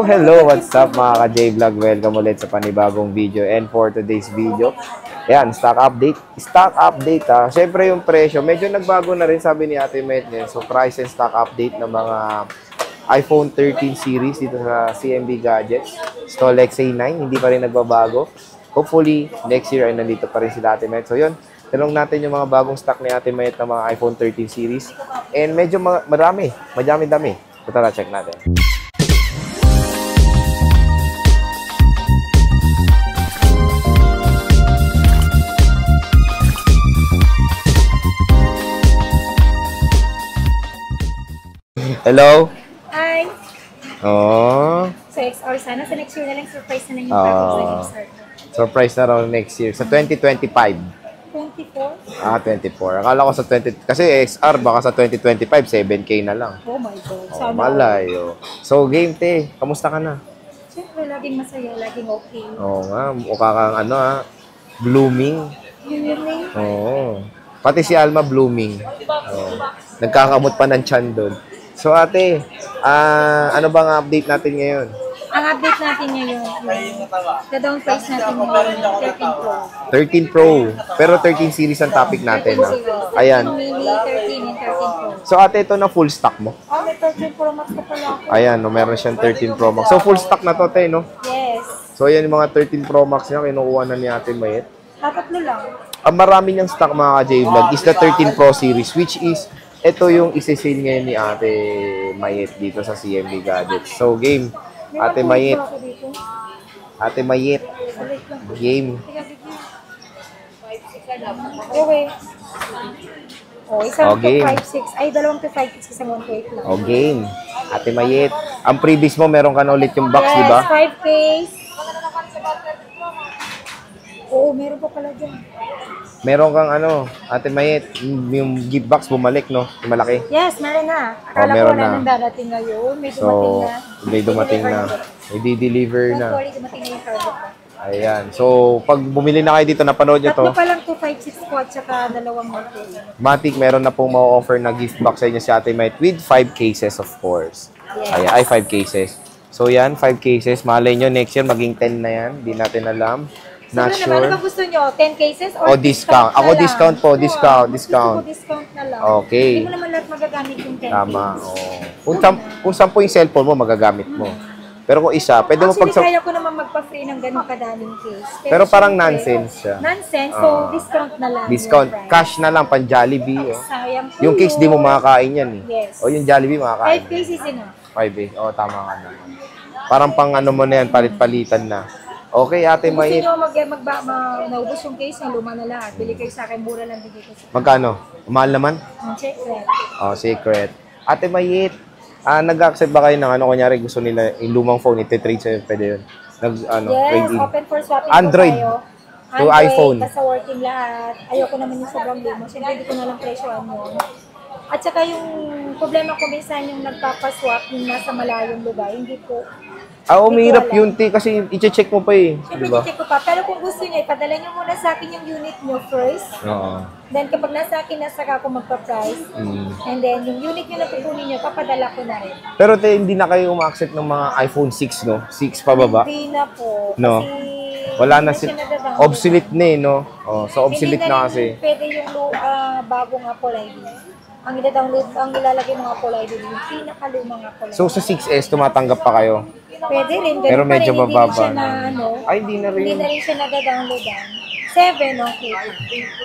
Hello, what's up mga ka-J-Vlog? Welcome ulit sa panibagong video. And for today's video, ayan, stock update. Stock update ha. Siyempre yung presyo, medyo nagbago na rin sabi ni Ate Metnen. So price and stock update ng mga iPhone 13 series dito sa CMB Gadgets. Stolex A9, hindi pa rin nagbabago. Hopefully, next year ay nandito pa rin sila Ate Met. So yun, tanong natin yung mga bagong stock ni Ate Met ng mga iPhone 13 series. And medyo madami-dami. So tara, check natin. Hello? Hi! Oh. So, XR sana. Sa next year na lang, surprise na lang yung package sa XR. Surprise na raw next year. Sa 2025. 24? Ah, 24. Akala ko sa 20... Kasi XR, baka sa 2025, 7K na lang. Oh my God. Oh, Sana. malayo. So, game te. Kamusta ka na? Siyempre, laging masaya, laging okay. Oo nga. Mukha kang blooming. Yun eh. Oo. Pati si Alma blooming. Oo. Nagkakamot pa ng tiyan doon. So, ate, ano bang update natin ngayon? Ang update natin ngayon, the down price natin ngayon, 13 13 Pro. Pro. Pero 13 series ang topic natin. Ayan. Mini, 13 and 13 Pro. So, ate, ito na full stock mo? Oh, may 13 Pro Max ka pala ako. Ayan, no, meron siyang 13 Pro Max. So, full stock na to, te, no? Yes. So, ayan yung mga 13 Pro Max niya. Kinukuha na ni Ate Mayet. Tatatlo lang. Ang marami niyang stock, mga ka-J-Vlog, is the 13 Pro series, which is, ito yung isi-sale ngayon ni Ate Mayet dito sa CMB Gadgets. So, game. Ate Mayet. Ate Mayet. Game. Okay. Oh, isang Okay. 256. Ay, dalawang 256, isang 128 lang. O, game. Ate Mayet. Ang previous mo, meron ka na ulit yung box, Yes, di ba? 5 case. Oo, meron pa pala dyan. Meron kang Ate Mayet, yung gift box bumalik, no? Yung malaki. Yes, meron na. Akala ko meron wala na. nang darating ngayon. May dumating So, na. may dumating na. May di-deliver Don't na. worry, dumating na yung target ko. Ayan. So, pag bumili na kayo dito, napanood nyo to, Tatlo pa lang 256 ko at saka dalawang motor. Matic, meron na pong ma-offer na gift box sa inyo si Ate Mayet with 5 cases, of course. Yes. Ayan, ay 5 cases. So, yan, 5 cases. Malay nyo, next year, maging 10 na yan. Di natin alam. Not Siguro naman, sure. ano ba gusto nyo? 10 cases or O, discount. Ako, na lang? discount po. Oo, Discount. gusto Discount. ko discount na lang. Okay. Hindi mo naman lahat magagamit yung 10 Tama. case. Oh. Kung 10 yung cellphone mo, magagamit mo. Pero kung isa, pwede mo Actually, pag... kaya ko naman magpa-free ng ganong kadaming case. Pero parang syempre, nonsense siya. Nonsense, so discount na lang. Discount. yung price. Cash na lang, pan Jollibee. Oh. Sayang po Yung cakes, di mo makakain yan eh. Yes. O yung Jollibee, makakain. 5 cases enough. 5 eh. O, tama ka na. Parang pang mo na yan, palit-palitan na. Okay, Ate Kung gusto Mayet. nyo naubos yung case, yung luma na lahat. Bili kayo sa akin, mura lang bigay ko sa Magkano? Mahal naman? check that. Oh, secret. Ate Mayet, nag-accept ba kayo ng kunyari gusto nila yung lumang phone, iti-trade sa'yo, pwede yun? Yes, trade-in. open for swapping Android po tayo. to iPhone. Basta working lahat. Ayoko naman yung sobrang limo. Siyempre, hindi ko na lang presyoan yun. At saka yung problema ko minsan yung nagpapaswap yung nasa malayong lugar, hindi po. Umihirap yun, te, kasi i-check mo pa eh. Siyempre, Diba? check ko pa. Pero kung gusto niyo, ipadala niyo muna sa akin yung unit niyo first. Oo. Then, kapag nasa akin, nasa ako magpa-price. And then, yung unit niyo na kukunin niyo, papadala ko na rin. Pero te, hindi na kayo uma-accept ng mga iPhone 6, no? 6 pa baba? Hindi na po. No. Kasi, Wala na hindi si... siya nadadownload. Obsolete na eh, no? Oh, so obsolete Hindi na rin kasi. pwede yung bagong Apple ID. Ang ida-download, ang ilalagay ng Apple ID, yung pinakalumang Apple ID. So sa 6S, tumatanggap pa kayo? Pwede rin. Ganun Pero pa medyo rin, hindi bababa rin siya na. na. Ay, hindi na Hindi rin. na rin siya nada-downloadan. 7, okay.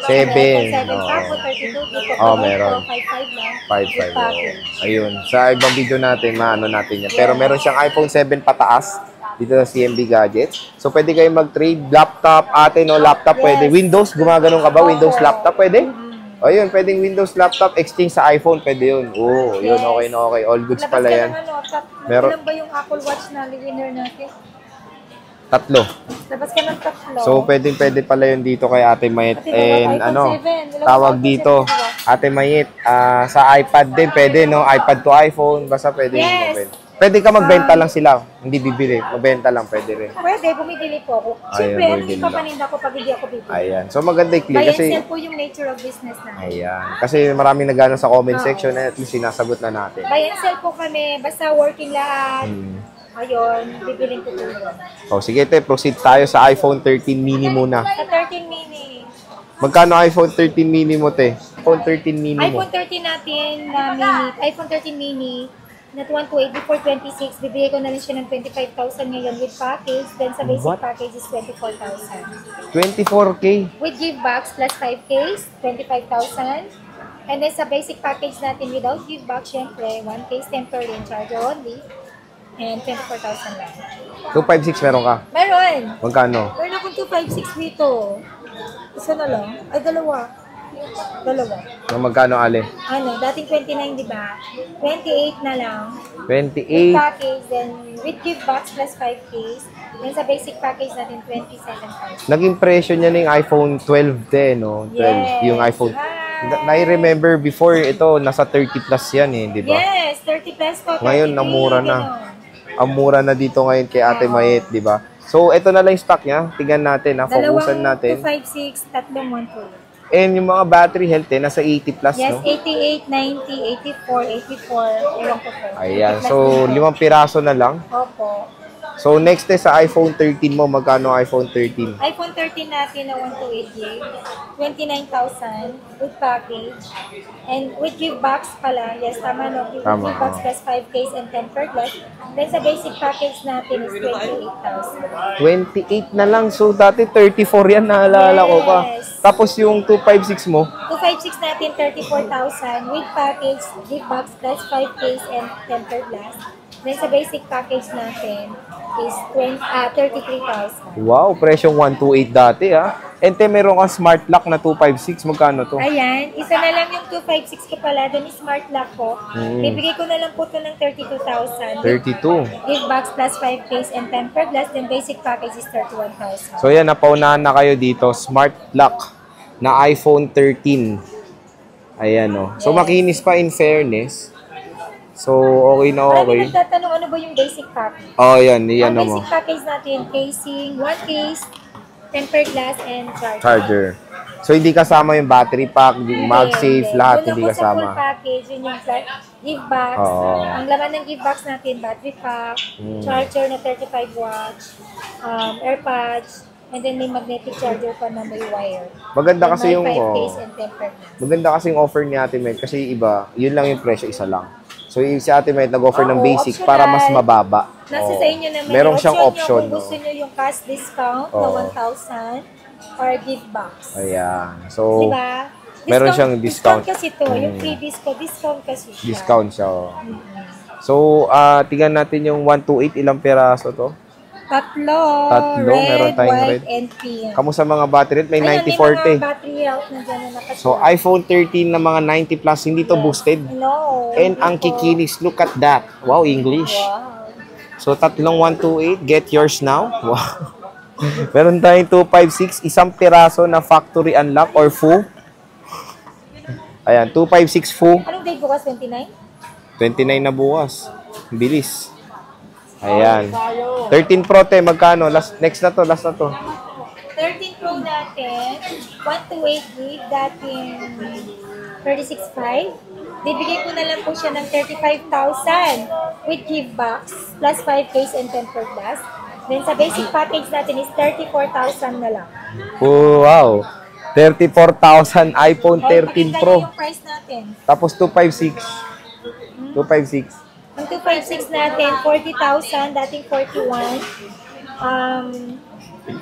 7, 7 oo. pa po, 32 dito. Meron. 5.5 lang. 5.5. With package. Ayun. Sa ibang video natin, maano natin yan. Pero meron siyang iPhone 7 pataas dito sa CMB Gadgets. So, pwede kayo mag-trade. Laptop, laptop pwede. Yes. Windows, gumaganon ka ba? Windows laptop, pwede? O yun, pwedeng Windows laptop, exchange sa iPhone, pwede yun. Oo, yun, okay na okay. All goods Labas pala ka yan. ng Meron- Ilan ba yung Apple Watch na winner natin? 3. Labas ka ng 3. So, pwede pala yun dito kay Ate Mayet. Pati And naman iPhone 7. tawag iPhone dito, 7, diba? Ate Mayet, sa iPad din, pwede, no? iPad to iPhone, basta pwede. Yes. Pwede ka magbenta lang sila, hindi bibili. Magbenta lang, pwede rin. Pwede, bumibili po ako. Ayan, Siyempre, ano bumibili yung lang. papaninda ko pag hindi ako bibili? Ayan. So, maganda yung click Buy and kasi... sell po yung nature of business na. Ayan. Kasi maraming nagano sa comment section na at least sinasagot na natin. Buy and sell po kami, basta working lahat. Ayun, bibiling ko po yun. O, sige, te, proceed tayo sa iPhone 13 mini muna. Sa 13 mini. Magkano iPhone 13 mini mo, te? iPhone 13 mini mo. iPhone 13 natin na mini, iPhone 13 mini, not 128 before 26, bibigay ko na lang siya ng 25,000 ngayon with package. Then sa basic What? package is 24,000. 24K. With give box plus 5 case, 25,000. And then sa basic package natin without give box, syempre, 1 case temporary and charger only. And 24,000 lang. 256 meron ka. Meron! Magkano? Meron akong 256 dito. Isa na lang. Ay, dalawa. Dalawa. Na magkano, Ale? Ano, dating 29, di ba? 28 na lang. 28. With package, then with give box plus 5 case. Then sa basic package natin, 27,000. Naging presyo niya ng iPhone 12 din, no? 12. Yes. Yung iPhone. Hi. I-remember before, ito, nasa 30 plus yan eh, di ba? Yes, 30 plus to. Ngayon, 33, namura na. ganun. Ang mura na dito ngayon kay Ate Mayet, di ba? So, ito na lang yung stock niya. Tingnan natin, ha? Focusan Dalawang natin. 256, tatlong 128. And yung mga battery health, eh, nasa 80 plus, Yes, no? 88, 90, 84, 84. Ewan ko po. Ayan. 80 plus So, na. 5 piraso na lang. Opo. So, next is sa iPhone 13 mo. Magkano iPhone 13? iPhone 13 natin na 128 gig, 29,000 with package. And with give box pala, yes, tama no, with Tama, give box oh. plus 5 case and tempered glass. Then sa basic package natin is 28,000. 28 na lang. So, dati 34 yan. Naalala ko pa. Yes. Tapos yung 256 mo, 256 natin, 34,000 with package, give box plus 5 case and tempered glass. Then sa basic package natin is 33,000. wow, presyong 128 dati, ha? And then, meron kang smart lock na 256. Magkano to? Ayan, isa na lang yung 256 ko pala, doon is smart lock ko. Mm. Bibigay ko na lang po ito ng 32,000. 32. Give box plus 5 case and tempered glass, then basic package is 31,000. So, yan, napaunahan na kayo dito. Smart lock na iPhone 13. Ayan, oh. So, Yes. makinis pa in fairness. So, okay na Marami okay. nagtatanong ano ba yung basic package. Oh, yan. Yan Ang mo. basic package natin, casing, 1 case, tempered glass, and charger. Charger. So, hindi kasama yung battery pack, yung MagSafe, lahat Doon hindi ako sa full kasama. package, yun yung give box. Oo. Ang laman ng give box natin, battery pack, charger na 35 watts, AirPods, and then may magnetic charger pa na may wire. Maganda Then kasi may yung 5 oh, case and tempered glass. maganda kasi yung offer ni Ate Met kasi iba, yun lang yung presyo, isa lang. So, yung si Ate Met nag-offer ng Oo, basic optional. para mas mababa. Nasa Oo. sa inyo naman. Meron siyang option. Kung gusto nyo yung cash discount Oo. na 1,000 or give box. Ayan. So, Diba? meron siyang discount. Discount kasi to. Yung freebies ko, discount kasi siya. discount siya. Oh. So, tingnan natin yung 128, ilang peraso to? Tatlo. Tatlo, Red, meron tayong white, red. and pink. Kamusta mga battery? May Ayun, 94 may mga eh. battery health na dyan na nakasulat. So, iPhone 13 na mga 90 plus, hindi to boosted. No. And ang hindi po. kikinis, look at that. Wow, English. Wow. So, tatlong 128, get yours now. Wow. Meron tayong 256, isang piraso na factory unlock or full. Ayan, 256 full. Anong date bukas? 29? 29 na bukas. Bilis. Ayan. 13 Pro, te, magkano? Next na to, last na to. 13 Pro natin, 128 gig, dating 36.5. Bibigay ko na lang po siya ng 35,000 with give box, plus 5 case and tempered glass. Then sa basic package natin is 34,000 na lang. Oh, wow. 34,000 iPhone Okay, 13 pakita Pro. niyo yung price natin. Tapos 256. 256. Ang 256 natin, 40,000, dating 41.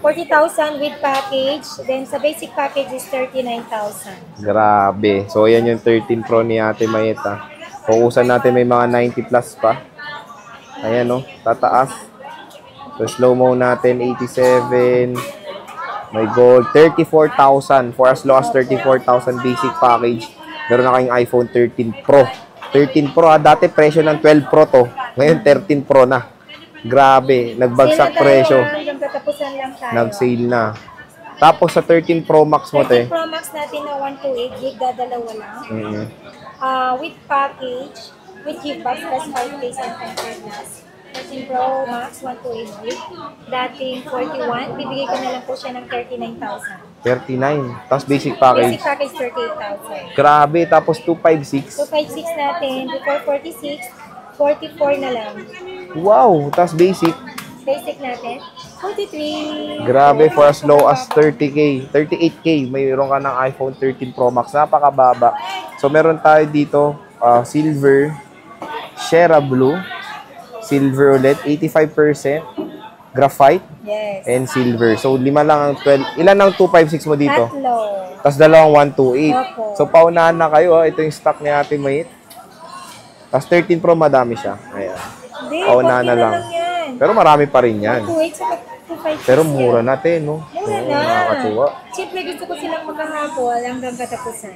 40,000 with package. Then sa basic package is 39,000. Grabe. So, yan yung 13 Pro ni Ate Mayeta. Fokusan natin may mga 90 plus pa. Ayan, no? Tataas. So, slow mo natin, 87. May gold, 34,000. For as low as 34,000 basic package. Meron na kayong iPhone 13 Pro. 13 Pro, dati presyo ng 12 Pro to. Ngayon, 13 Pro na. Grabe, nagbagsak presyo. Hanggang katapusan lang tayo. Nag-sale na. Tapos sa 13 Pro Max mo, 13 te. Pro Max natin na 128 gig, dadalawa lang. Mhm. With package, with give box plus 5 days and tempered glass. 13 Pro Max, 128 gig. Dating 41, bibigay ko na lang po siya ng 39,000. 39. Tapos basic package. Basic package, 38,000. Grabe. Tapos 256. 256 natin, before 46, 44 na lang. Wow! Tapos basic. Basic natin, 43. Grabe, for as low as 30K, 38K, mayroon ka ng iPhone 13 Pro Max. Napakababa. So, meron tayo dito, silver, Shera Blue, silver ulit, 85%, graphite, Yes. and silver. So, lima lang ang 12. Ilan ang 256 mo dito? Tatlo. Tapos dalawang 128. Opo. So, paunahan na kayo. Ito yung stock ni Ate Mayit. Tapos 13 Pro, madami siya. Ayan. Hindi, Paunahan na konti lang. yan. Pero marami pa rin yan. 2.8 sa 2.5. Pero mura natin, no? Mura Oo, na. nakakatuwa. Siyempre, gusto ko silang makahabol hanggang katapusan.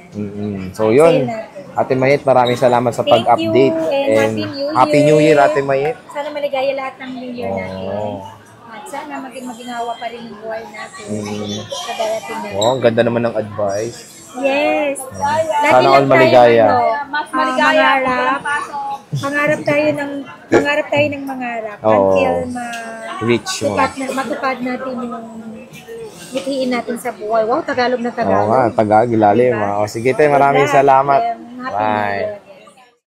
So, yun. Sale natin. Ate Mayit, maraming salamat sa Thank pag-update. you, and Happy New Year, Ate Mayit. Sana maligaya lahat ng New Year natin. Oo. At sana maging maginawa pa rin yung buhay natin Mm. sa darating na. Oh, ang ganda naman ng advice. Yes. Sana all maligaya. Mas maligaya. Mangarap tayo ng mangarap Oo. until Rich mo. matupad natin yung mithiin natin sa buhay. Wow, Tagalog na Oo Tagalog. nga, Tagalog, ilalim. Diba? O, sige tayo, maraming salamat. Happy New Bye. Year.